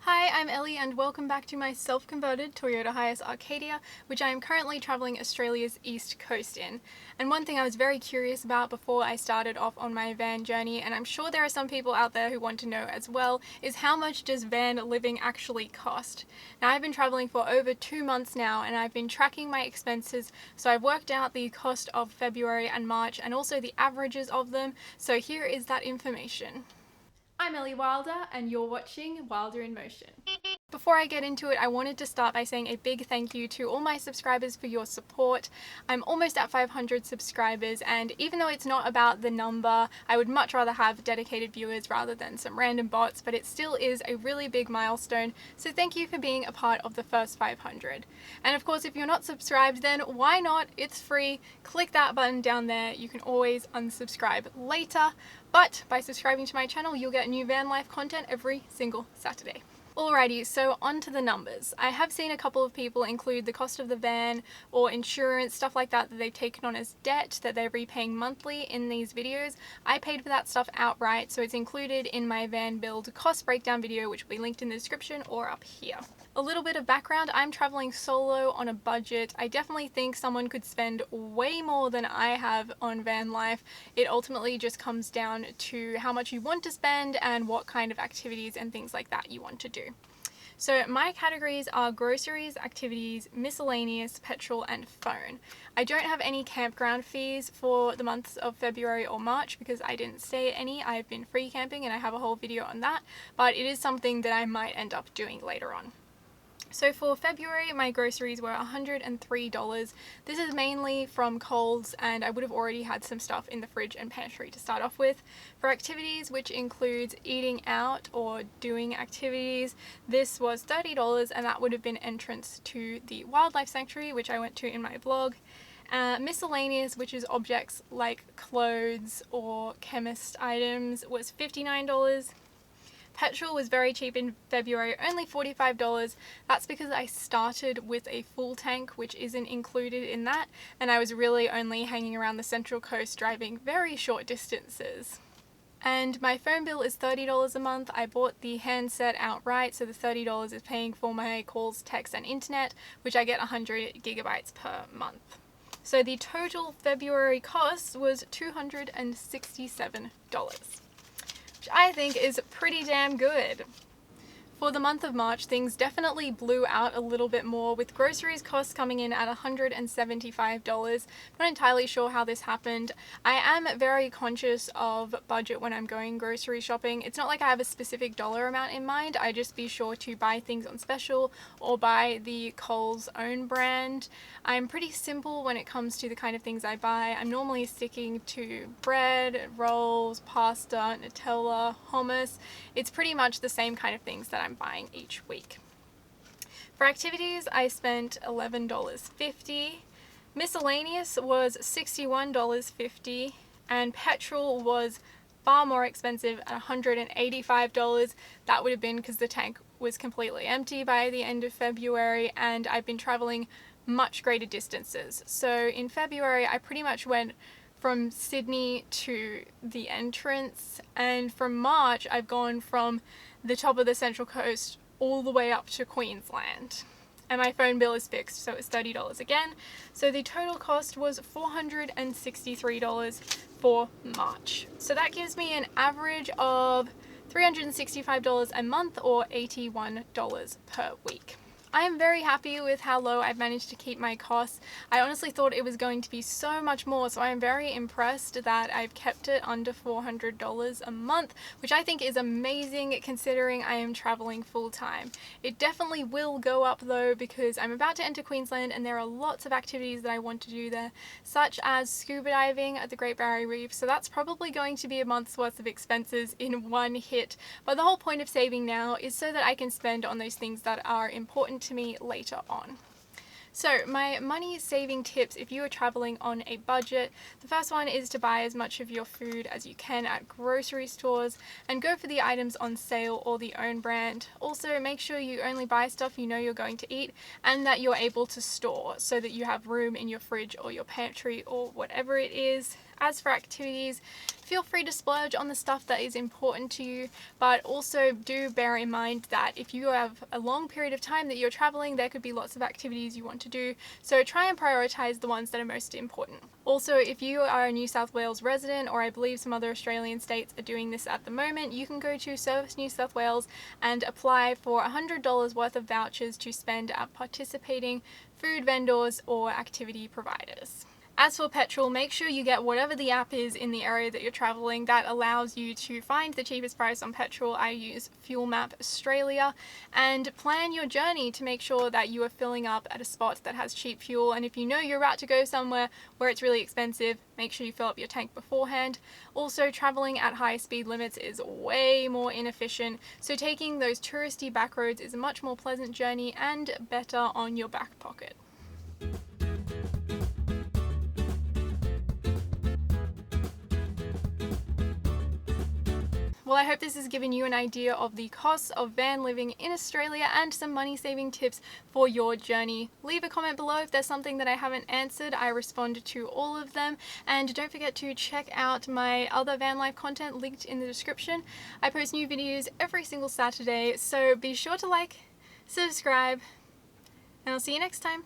Hi, I'm Ellie and welcome back to my self-converted Toyota Hiace Arcadia, which I am currently travelling Australia's east coast in. And one thing I was very curious about before I started off on my van journey, and I'm sure there are some people out there who want to know as well, is how much does van living actually cost? Now I've been travelling for over 2 months now and I've been tracking my expenses, so I've worked out the cost of February and March and also the averages of them, so here is that information. I'm Ellie Wilder and you're watching Wilder in Motion. Before I get into it, I wanted to start by saying a big thank you to all my subscribers for your support. I'm almost at 500 subscribers, and even though it's not about the number, I would much rather have dedicated viewers rather than some random bots, but it still is a really big milestone, so thank you for being a part of the first 500. And of course, if you're not subscribed, then why not? It's free. Click that button down there. You can always unsubscribe later, but by subscribing to my channel, you'll get new van life content every single Saturday. Alrighty, so on to the numbers. I have seen a couple of people include the cost of the van or insurance, stuff like that they've taken on as debt that they're repaying monthly in these videos. I paid for that stuff outright, so it's included in my van build cost breakdown video, which will be linked in the description or up here. A little bit of background, I'm traveling solo on a budget. I definitely think someone could spend way more than I have on van life. It ultimately just comes down to how much you want to spend and what kind of activities and things like that you want to do. So my categories are groceries, activities, miscellaneous, petrol, and phone. I don't have any campground fees for the months of February or March because I didn't stay at any. I've been free camping and I have a whole video on that, but it is something that I might end up doing later on. So for February, my groceries were $103. This is mainly from Coles, and I would have already had some stuff in the fridge and pantry to start off with. For activities, which includes eating out or doing activities, this was $30, and that would have been entrance to the wildlife sanctuary, which I went to in my vlog. Miscellaneous, which is objects like clothes or chemist items, was $59. Petrol was very cheap in February, only $45. That's because I started with a full tank, which isn't included in that, and I was really only hanging around the Central Coast driving very short distances. And my phone bill is $30 a month. I bought the handset outright, so the $30 is paying for my calls, text, and internet, which I get 100 gigabytes per month. So the total February cost was $267. I think is pretty damn good. For the month of March, things definitely blew out a little bit more, with groceries costs coming in at $175. I'm not entirely sure how this happened. I am very conscious of budget when I'm going grocery shopping. It's not like I have a specific dollar amount in mind. I just be sure to buy things on special or buy the Coles own brand. I'm pretty simple when it comes to the kind of things I buy. I'm normally sticking to bread, rolls, pasta, Nutella, hummus. It's pretty much the same kind of things that I'm buying each week. For activities, I spent $11.50. Miscellaneous was $61.50, and petrol was far more expensive at $185. That would have been because the tank was completely empty by the end of February, and I've been traveling much greater distances. So in February, I pretty much went from Sydney to the entrance, and from March I've gone from the top of the Central Coast all the way up to Queensland. And my phone bill is fixed, so it's $30 again. So the total cost was $463 for March. So that gives me an average of $365 a month, or $81 per week. I am very happy with how low I've managed to keep my costs. I honestly thought it was going to be so much more, so I am very impressed that I've kept it under $400 a month, which I think is amazing considering I am traveling full time. It definitely will go up though, because I'm about to enter Queensland and there are lots of activities that I want to do there, such as scuba diving at the Great Barrier Reef, so that's probably going to be a month's worth of expenses in one hit. But the whole point of saving now is so that I can spend on those things that are important to me later on. So my money saving tips if you are traveling on a budget, the first one is to buy as much of your food as you can at grocery stores and go for the items on sale or the own brand. Also make sure you only buy stuff you know you're going to eat and that you're able to store so that you have room in your fridge or your pantry or whatever it is. As for activities, feel free to splurge on the stuff that is important to you, but also do bear in mind that if you have a long period of time that you're traveling, there could be lots of activities you want to do, so try and prioritize the ones that are most important. Also, if you are a New South Wales resident, or I believe some other Australian states are doing this at the moment, you can go to Service New South Wales and apply for $100 worth of vouchers to spend at participating food vendors or activity providers. As for petrol, make sure you get whatever the app is in the area that you're traveling that allows you to find the cheapest price on petrol. I use Fuel Map Australia, and plan your journey to make sure that you are filling up at a spot that has cheap fuel. And if you know you're about to go somewhere where it's really expensive, make sure you fill up your tank beforehand. Also, traveling at high speed limits is way more inefficient, so taking those touristy back roads is a much more pleasant journey and better on your back pocket. Well, I hope this has given you an idea of the costs of van living in Australia and some money saving tips for your journey. Leave a comment below if there's something that I haven't answered. I respond to all of them. And don't forget to check out my other van life content linked in the description. I post new videos every single Saturday, so be sure to like, subscribe, and I'll see you next time.